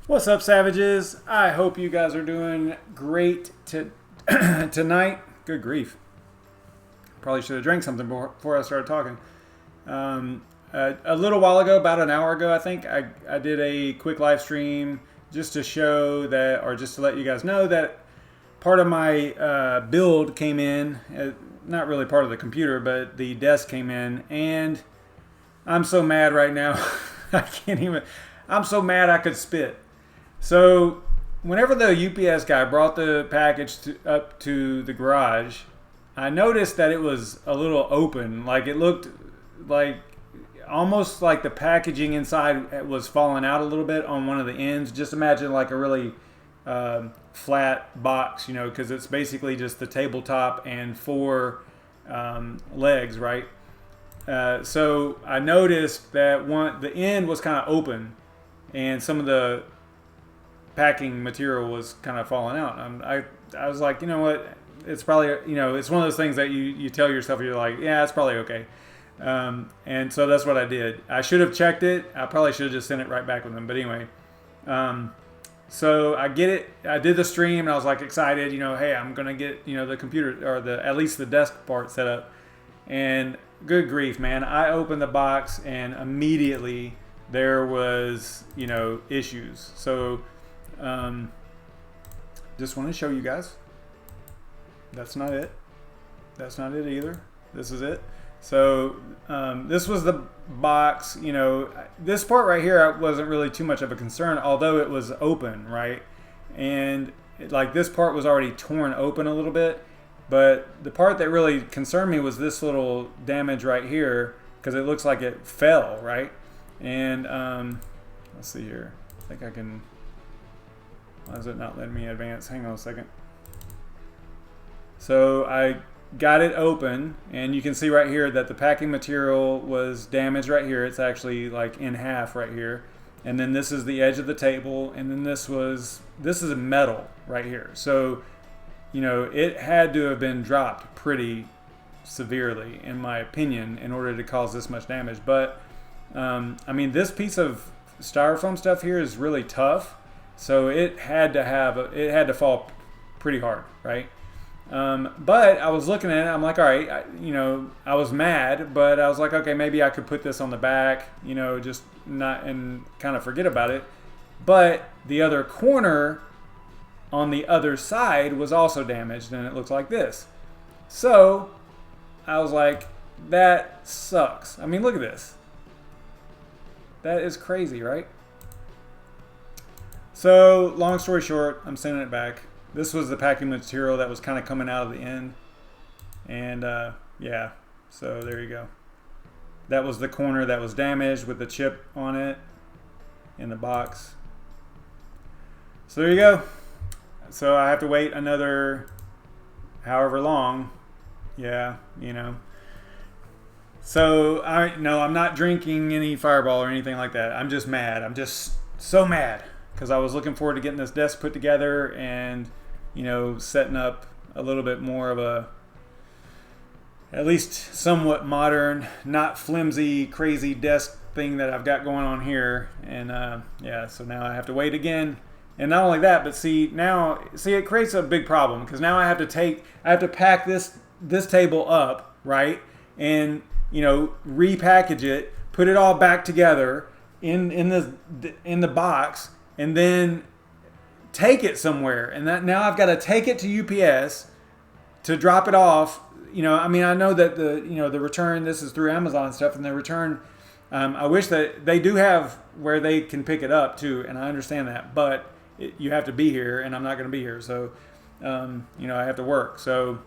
What's up, Savages? I hope you guys are doing great tonight. Good grief. Probably should have drank something before I started talking. A little while ago, about an hour ago, I think, I did a quick live stream just to show that, or just to let you guys know that part of my build came in. Not really part of the computer, but the desk came in. And I'm so mad right now. I can't even. I'm so mad I could spit. So whenever the UPS guy brought the package up to the garage, I noticed that it was a little open. Like, it looked like almost like the packaging inside was falling out a little bit on one of the ends. Just imagine like a really flat box, you know, because it's basically just the tabletop and four legs, right? So I noticed that the end was kind of open, and some of the packing material was kind of falling out. I was like, you know what? It's probably, you know, it's one of those things that you tell yourself, you're like, yeah, it's probably okay. And so that's what I did. I should have checked it. I probably should have just sent it right back with them. But anyway, so I get it. I did the stream and I was like excited, you know, hey, I'm going to get, you know, the computer or at least the desk part set up. And good grief, man. I opened the box and immediately there was, you know, issues. So, just want to show you guys. That's not it. That's not it either. This is it. So this was the box. You know, this part right here wasn't really too much of a concern, although it was open, right? And like this part was already torn open a little bit. But the part that really concerned me was this little damage right here, because it looks like it fell, right? And let's see here. I think I can. Why is it not letting me advance? Hang on a second. So I got it open, and you can see right here that the packing material was damaged right here. It's actually like in half right here. And then this is the edge of the table, and then this is metal right here. So, you know, it had to have been dropped pretty severely, in my opinion, in order to cause this much damage. But, I mean, this piece of styrofoam stuff here is really tough. So it had to fall pretty hard, right? But I was looking at it, I'm like, all right, you know, I was mad, but I was like, okay, maybe I could put this on the back, you know, just not, and kind of forget about it. But the other corner on the other side was also damaged, and it looks like this. So I was like, that sucks. I mean, look at this. That is crazy, right? So, long story short, I'm sending it back. This was the packing material that was kind of coming out of the end. And, yeah, so there you go. That was the corner that was damaged with the chip on it in the box. So there you go. So I have to wait another however long. Yeah, you know. So, I'm not drinking any Fireball or anything like that. I'm just mad. I'm just so mad. Because I was looking forward to getting this desk put together and, you know, setting up a little bit more of a, at least somewhat modern, not flimsy, crazy desk thing that I've got going on here. And yeah, so now I have to wait again. And not only that, but see, it creates a big problem, because now I have to pack this table up, right? And, you know, repackage it, put it all back together in the box, and then take it somewhere. And now I've got to take it to UPS to drop it off. You know, I mean, I know that the return, this is through Amazon stuff, and the return, I wish that they do have where they can pick it up too, and I understand that, but you have to be here, and I'm not going to be here. So, you know, I have to work. So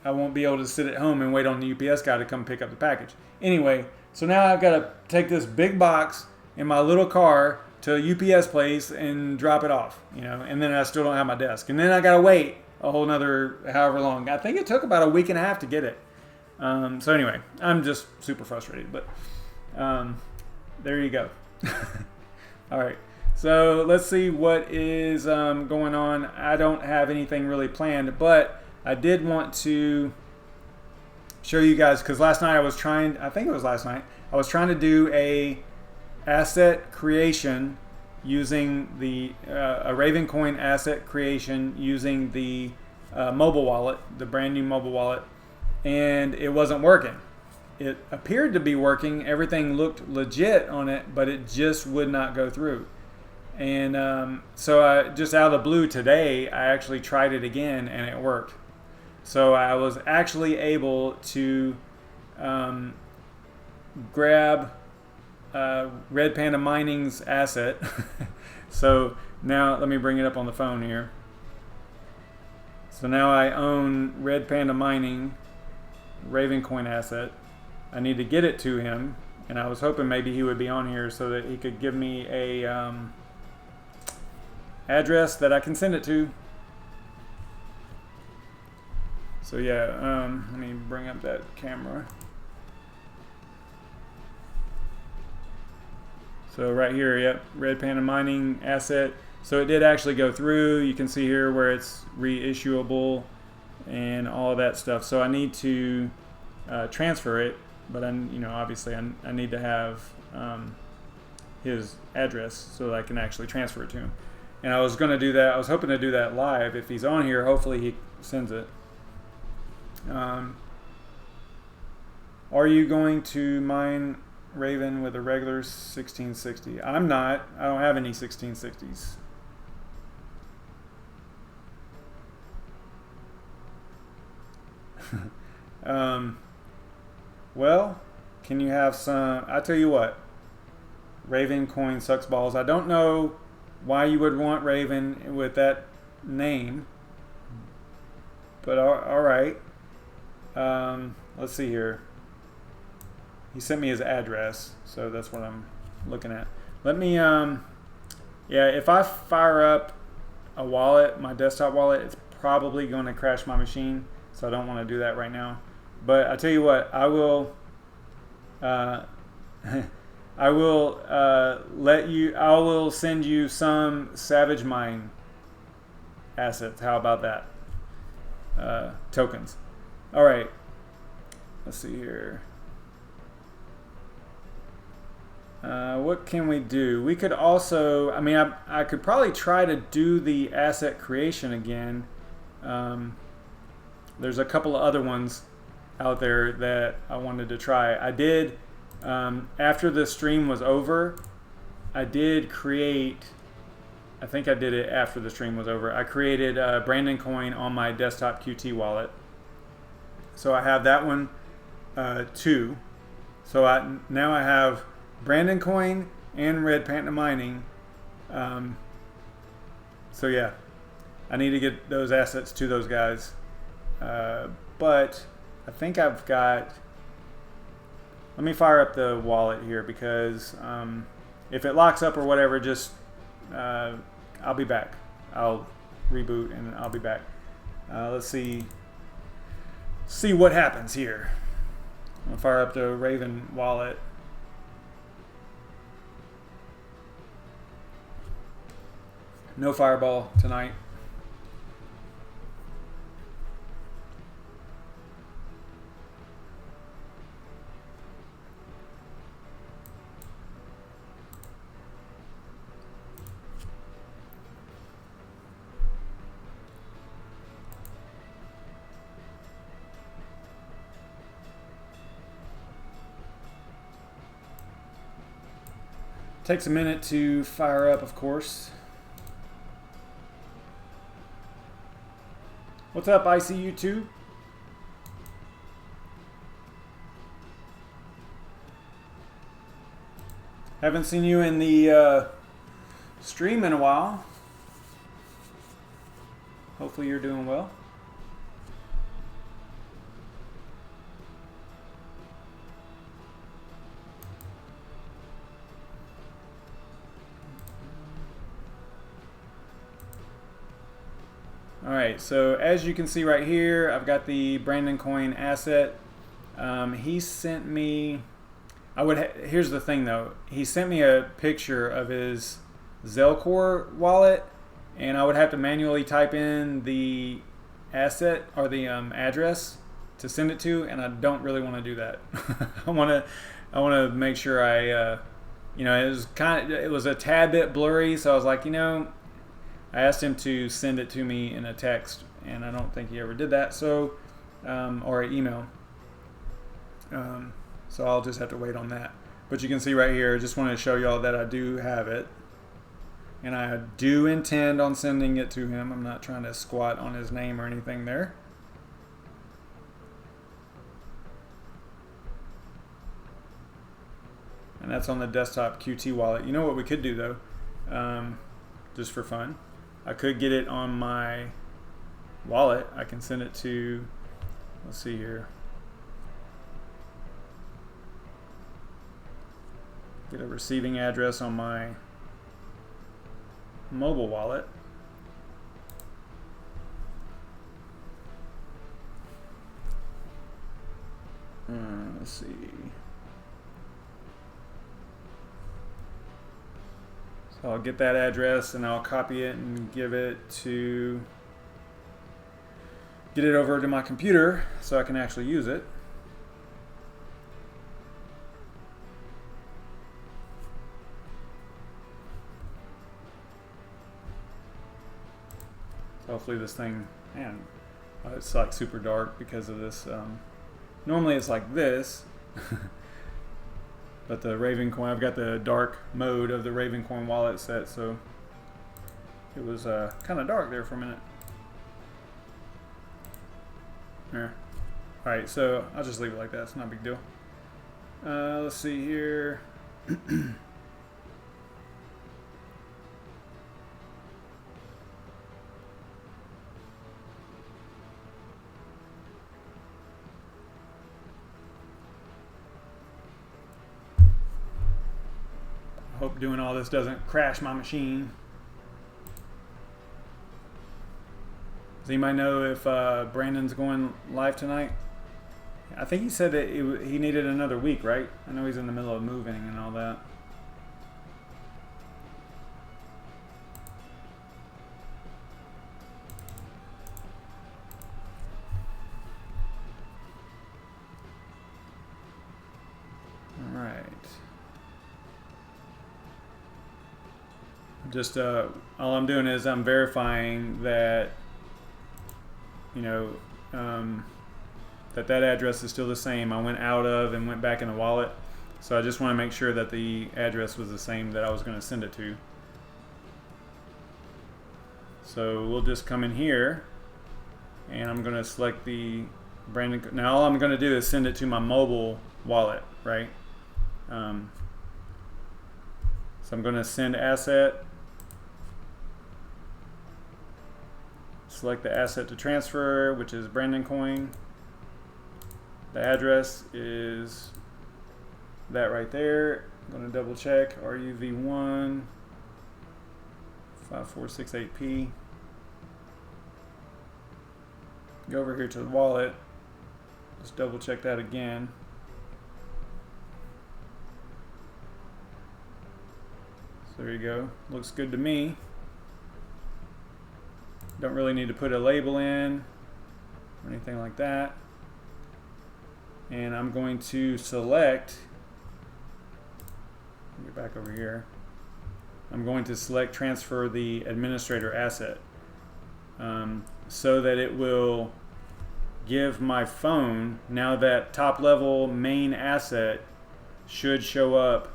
I won't be able to sit at home and wait on the UPS guy to come pick up the package. Anyway, so now I've got to take this big box in my little car to a UPS place and drop it off, you know, and then I still don't have my desk. And then I got to wait a whole nother however long. I think it took about a week and a half to get it. So anyway, I'm just super frustrated, but there you go. All right. So let's see what is going on. I don't have anything really planned, but I did want to show you guys, because last night I was trying to do a asset creation using the a Ravencoin asset creation using the mobile wallet, the brand new mobile wallet, and it wasn't working. It appeared to be working. Everything looked legit on it, but it just would not go through. And so I just out of the blue today, I actually tried it again and it worked. So I was actually able to grab Red Panda Mining's asset. So now let me bring it up on the phone here. So now I own Red Panda Mining Ravencoin asset. I need to get it to him, and I was hoping maybe he would be on here so that he could give me a address that I can send it to. So yeah, let me bring up that camera. So right here, yep, Red Panda Mining asset. So it did actually go through. You can see here where it's reissuable and all of that stuff. So I need to transfer it, but obviously I need to have his address so that I can actually transfer it to him. And I was going to do that. I was hoping to do that live. If he's on here, hopefully he sends it. Are you going to mine Raven with a regular 1660? I'm not. I don't have any 1660s. Well, can you have some? I tell you what, Ravencoin sucks balls. I don't know why you would want Raven with that name, but all right. Let's see here. He sent me his address, so that's what I'm looking at. Let me, yeah, if I fire up a wallet, my desktop wallet, it's probably going to crash my machine, so I don't want to do that right now. But I tell you what, I will, I will I will send you some SavageMine assets. How about that? Tokens. All right. Let's see here. What can we do? We could also, I mean, I could probably try to do the asset creation again. There's a couple of other ones out there that I wanted to try. I did, after the stream was over, I did create, I think I did it after the stream was over. I created Ravencoin on my desktop QT wallet. So I have that one too. So now I have Ravencoin and Red Panda Mining. So yeah, I need to get those assets to those guys. But I think I've got, let me fire up the wallet here because if it locks up or whatever, just I'll be back. I'll reboot and I'll be back. Let's see what happens here. I'm gonna fire up the Raven wallet. No fireball tonight. Takes a minute to fire up, of course. What's up, ICU2? Haven't seen you in the stream in a while. Hopefully you're doing well. Alright, so as you can see right here, I've got the Ravencoin asset. He sent me, here's the thing though, he sent me a picture of his Zelcore wallet, and I would have to manually type in the asset or the address to send it to, and I don't really want to do that. I want to make sure I you know, it was a tad bit blurry, so I was like, you know, I asked him to send it to me in a text, and I don't think he ever did that, so or an email. So I'll just have to wait on that. But you can see right here, just wanted to show y'all that I do have it, and I do intend on sending it to him. I'm not trying to squat on his name or anything there. And that's on the desktop QT wallet. You know what we could do though, just for fun? I could get it on my wallet. I can send it to, let's see here. Get a receiving address on my mobile wallet. Let's see. So I'll get that address and I'll copy it and get it over to my computer so I can actually use it. So hopefully this thing, man, it's like super dark because of this. Normally it's like this. But the Ravencoin, I've got the dark mode of the Ravencoin wallet set, so it was kind of dark there for a minute. There. All right, so I'll just leave it like that. It's not a big deal. Let's see here. Hope doing all this doesn't crash my machine. Does anybody know if Brandon's going live tonight? I think he said that he needed another week, right? I know he's in the middle of moving and all that. All right. Just all I'm doing is I'm verifying that, you know, that address is still the same. I went out of and went back in the wallet, so I just want to make sure that the address was the same that I was going to send it to. So we'll just come in here and I'm going to select the Brandon. Now all I'm going to do is send it to my mobile wallet, right? So I'm going to send asset. Select the asset to transfer, which is Ravencoin. The address is that right there. I'm going to double check RUV1 5468P. Go over here to the wallet. Just double check that again. So there you go. Looks good to me. Don't really need to put a label in or anything like that. And I'm going to select, get back over here. I'm going to select transfer the administrator asset so that it will give my phone, now that top level main asset should show up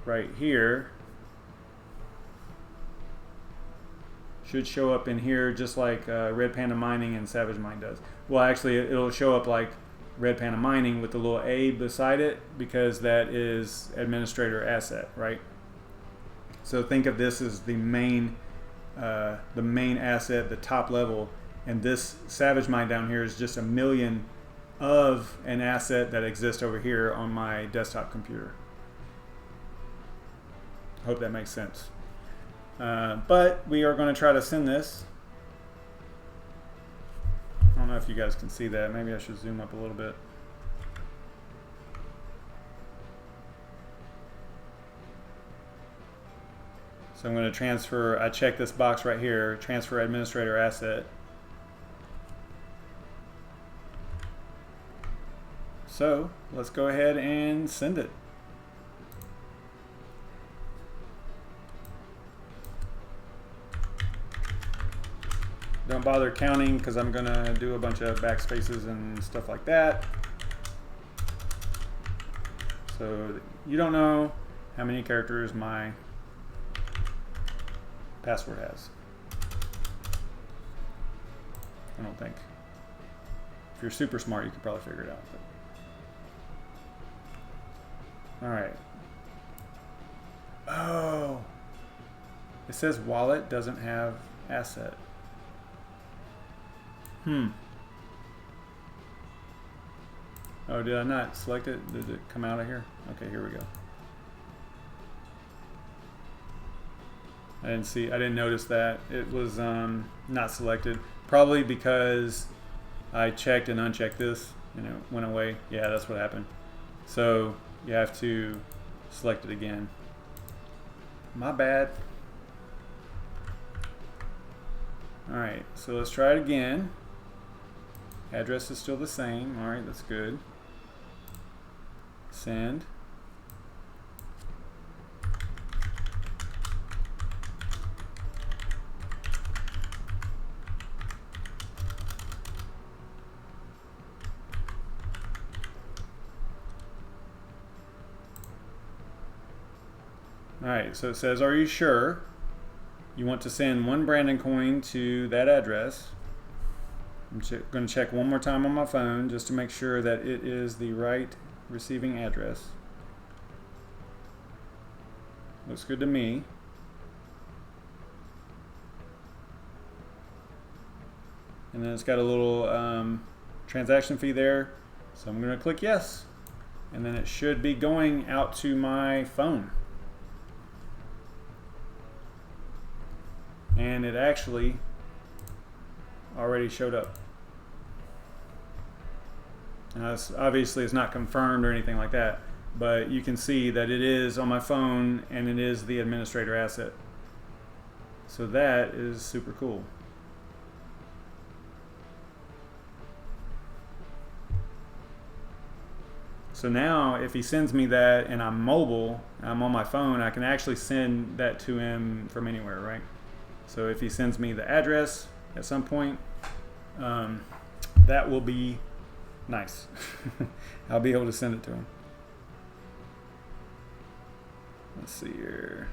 right here. Should show up in here just like Red Panda Mining and SavageMine does. Well, actually, it'll show up like Red Panda Mining with the little A beside it because that is administrator asset, right? So think of this as the main asset, the top level, and this SavageMine down here is just a million of an asset that exists over here on my desktop computer. Hope that makes sense. But we are going to try to send this. I don't know if you guys can see that. Maybe I should zoom up a little bit. So I'm going to transfer, I check this box right here, transfer administrator asset. So let's go ahead and send it. Don't bother counting because I'm gonna do a bunch of backspaces and stuff like that. So you don't know how many characters my password has. I don't think. If you're super smart, you could probably figure it out. But. All right. Oh, it says wallet doesn't have asset. Oh, did I not select it? Did it come out of here? Okay, here we go. I didn't notice that. It was not selected. Probably because I checked and unchecked this and it went away. Yeah, that's what happened. So you have to select it again. My bad. All right, so let's try it again. Address is still the same. All right, that's good. Send. All right, so it says, are you sure you want to send one Brandon coin to that address? I'm going to check one more time on my phone just to make sure that it is the right receiving address. Looks good to me. And then it's got a little transaction fee there. So I'm going to click yes. And then it should be going out to my phone. And it actually already showed up. Now obviously it's not confirmed or anything like that, but you can see that it is on my phone and it is the administrator asset. So that is super cool. So now if he sends me that and I'm mobile, I'm on my phone, I can actually send that to him from anywhere, right? So if he sends me the address at some point, that will be nice. I'll be able to send it to him. Let's see here.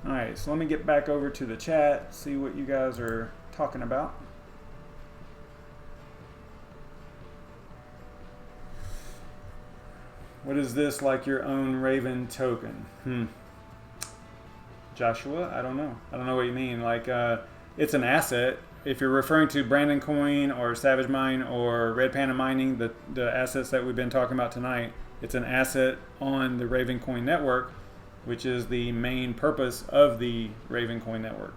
All right, so let me get back over to the chat, see what you guys are talking about. What is this, like your own Raven token? Joshua, I don't know. I don't know what you mean. Like, it's an asset. If you're referring to Brandon Coin or SavageMine or Red Panda Mining, the assets that we've been talking about tonight, it's an asset on the Ravencoin network, which is the main purpose of the Ravencoin network.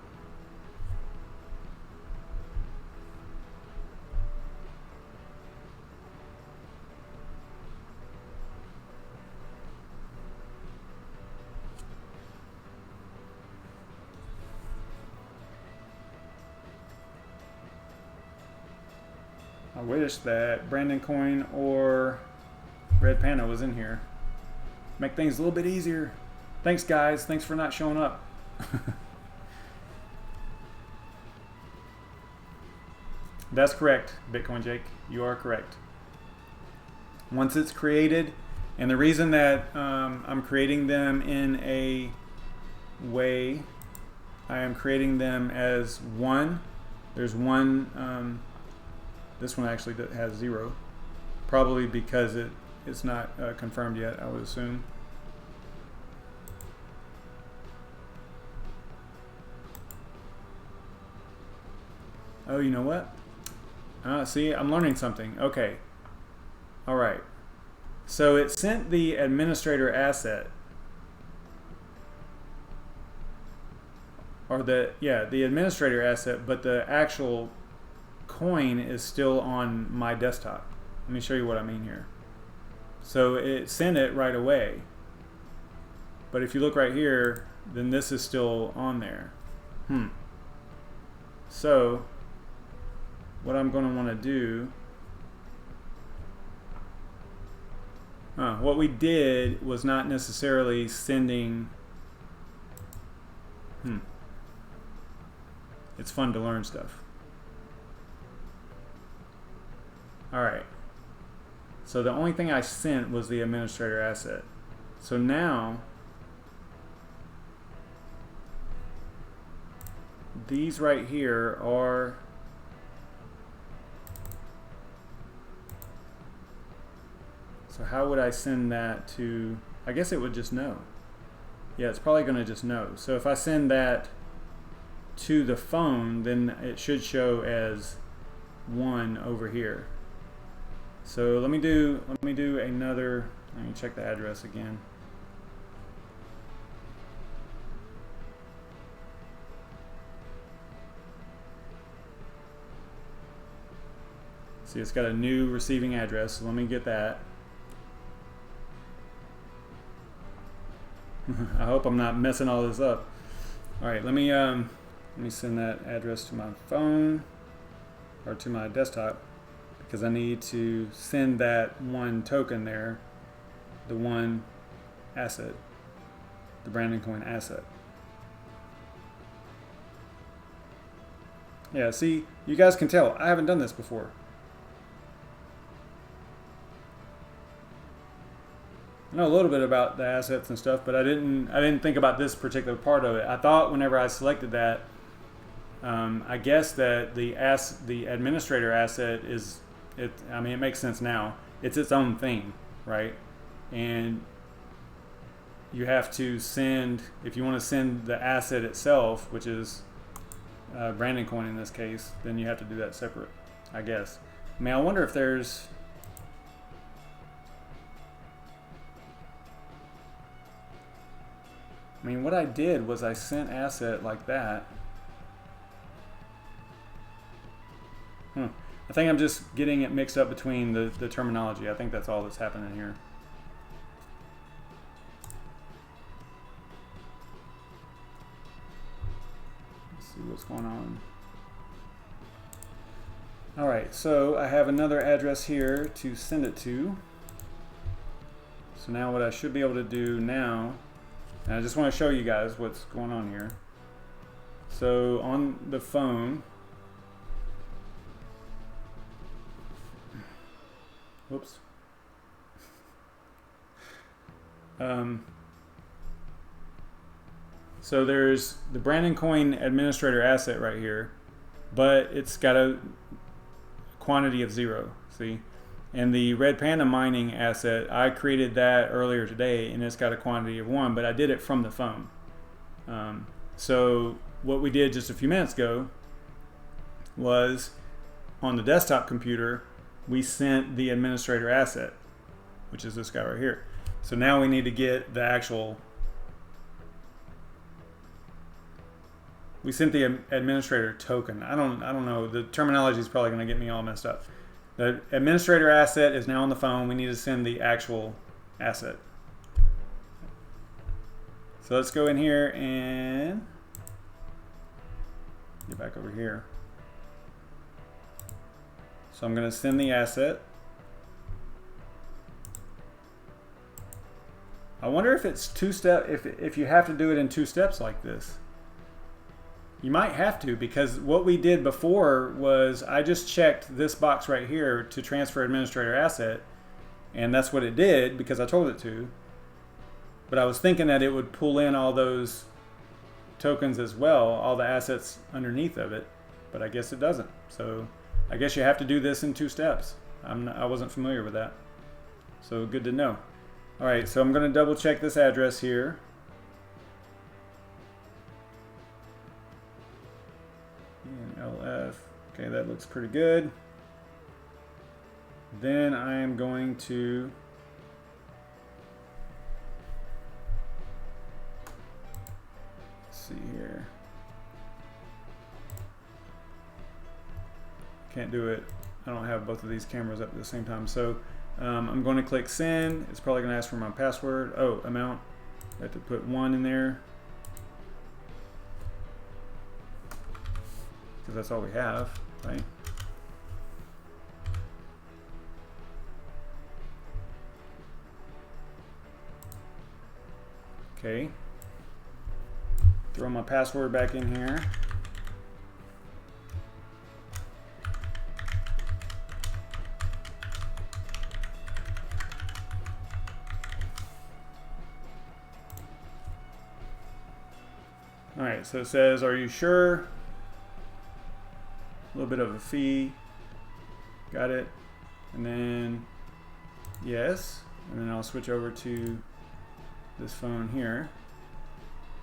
I wish that Brandon Coin or Red Panda was in here. Make things a little bit easier. Thanks, guys. Thanks for not showing up. That's correct, Bitcoin Jake. You are correct. Once it's created, and the reason that I'm creating them in a way, I am creating them as one. There's one. This one actually has 0, probably because it's not confirmed yet, I would assume. Oh, you know what? See, I'm learning something. Okay. All right. So it sent the administrator asset, or the administrator asset, but the actual coin is still on my desktop. Let me show you what I mean here. So it sent it right away, but if you look right here, then this is still on there. So what I'm going to want to do, what we did was not necessarily sending, it's fun to learn stuff. All right, so the only thing I sent was the administrator asset. So now these right here are, so how would I send that to, I guess it would just know. Yeah, it's probably going to just know. So if I send that to the phone, then it should show as 1 over here. So let me do another, let me check the address again. See, it's got a new receiving address, so let me get that. I hope I'm not messing all this up. All right, let me send that address to my phone or to my desktop, because I need to send that 1 token there, the 1 asset, the Ravencoin asset. Yeah, see, you guys can tell I haven't done this before. I know a little bit about the assets and stuff, but I didn't think about this particular part of it. I thought whenever I selected that, I guess that the administrator asset is, I mean, it makes sense now. It's its own thing, right? And you have to send, if you want to send the asset itself, which is Ravencoin in this case, then you have to do that separate, I guess. I mean, I wonder if there's, I mean, what I did was I sent asset like that. I think I'm just getting it mixed up between the terminology. I think that's all that's happening here. Let's see what's going on. All right, so I have another address here to send it to. So now what I should be able to do now, and I just want to show you guys what's going on here. So on the phone, whoops. So there's the Ravencoin administrator asset right here, but it's got a quantity of 0, see? And the Red Panda mining asset, I created that earlier today, and it's got a quantity of 1, but I did it from the phone. So what we did just a few minutes ago was on the desktop computer, we sent the administrator asset, which is this guy right here. So now we need to get the actual, we sent the administrator token. I don't know, the terminology is probably going to get me all messed up. The administrator asset is now on the phone. We need to send the actual asset. So let's go in here and get back over here. So I'm going to send the asset. I wonder if it's two-step, if you have to do it in 2 steps like this. You might have to, because what we did before was I just checked this box right here to transfer administrator asset, and that's what it did because I told it to. But I was thinking that it would pull in all those tokens as well, all the assets underneath of it, but I guess it doesn't. So I guess you have to do this in 2 steps. I wasn't familiar with that. So good to know. All right, so I'm going to double check this address here. LF. Okay, that looks pretty good. Then I am going to see here. Can't do it. I don't have both of these cameras up at the same time. So I'm going to click send. It's probably going to ask for my password. Oh, amount. I have to put 1 in there, because that's all we have, right? Okay. Throw my password back in here. All right, so it says, are you sure? A little bit of a fee. Got it. And then yes. And then I'll switch over to this phone here.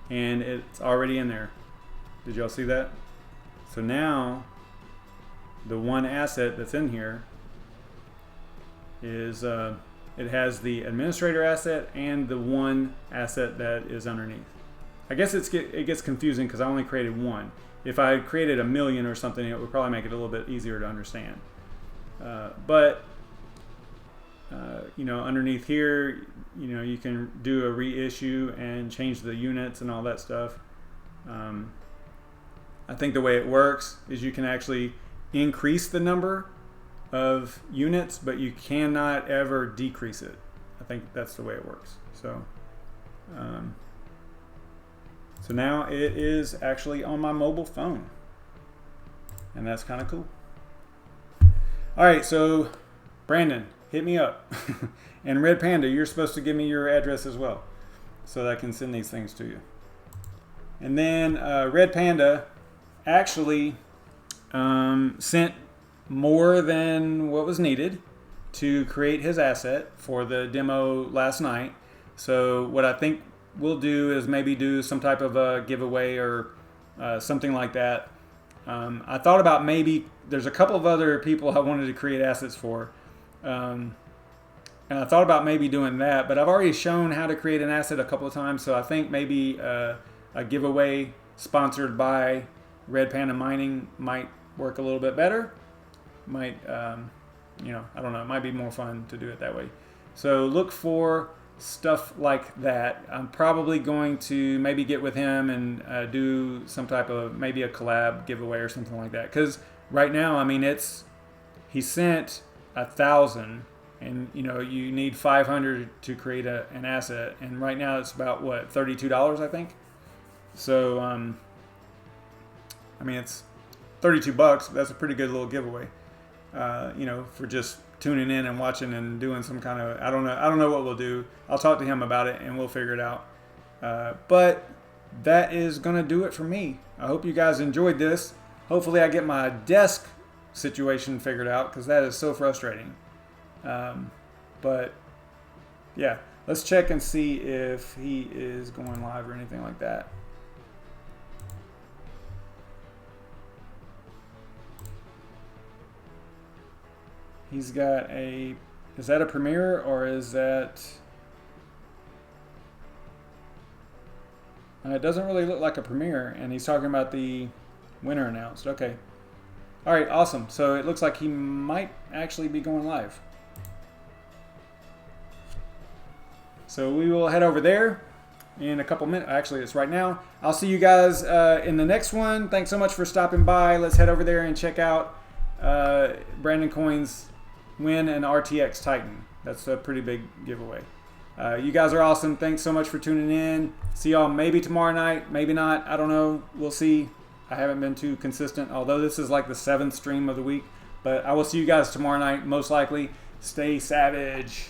And it's already in there. Did y'all see that? So now the one asset that's in here is it has the administrator asset and the one asset that is underneath. I guess it gets confusing because I only created one. If I created a million or something, it would probably make it a little bit easier to understand. You know, underneath here, you know, you can do a reissue and change the units and all that stuff. I think the way it works is you can actually increase the number of units, but you cannot ever decrease it. I think that's the way it works. So, so now it is actually on my mobile phone, and that's kind of cool. All right, so Brandon, hit me up. And Red Panda, you're supposed to give me your address as well so that I can send these things to you. And then Red Panda actually sent more than what was needed to create his asset for the demo last night. So what I think we'll do is maybe do some type of a giveaway or something like that. I thought about maybe, there's a couple of other people I wanted to create assets for. And I thought about maybe doing that, but I've already shown how to create an asset a couple of times, so I think maybe a giveaway sponsored by Red Panda Mining might work a little bit better. Might, you know, I don't know, it might be more fun to do it that way. So look for stuff like that. I'm probably going to maybe get with him and do some type of, maybe a collab giveaway or something like that. Because right now, I mean, he sent 1,000. And you know, you need 500 to create an asset, and right now it's about what, $32, I think. So I mean, it's 32 bucks. That's a pretty good little giveaway. You know, for just tuning in and watching and doing some kind of, I don't know what we'll do. I'll talk to him about it and we'll figure it out. But that is gonna do it for me. I hope you guys enjoyed this. Hopefully I get my desk situation figured out, because that is so frustrating. But yeah, let's check and see if he is going live or anything like that. He's got a, is that a premiere or is that, it doesn't really look like a premiere, and he's talking about the winner announced. Okay. All right, awesome. So it looks like he might actually be going live. So we will head over there in a couple minutes. Actually, it's right now. I'll see you guys in the next one. Thanks so much for stopping by. Let's head over there and check out Brandon Coin's win an RTX Titan. That's a pretty big giveaway. You guys are awesome. Thanks so much for tuning in. See y'all maybe tomorrow night, maybe not. I don't know. We'll see. I haven't been too consistent, although this is like the 7th stream of the week. But I will see you guys tomorrow night, most likely. Stay savage.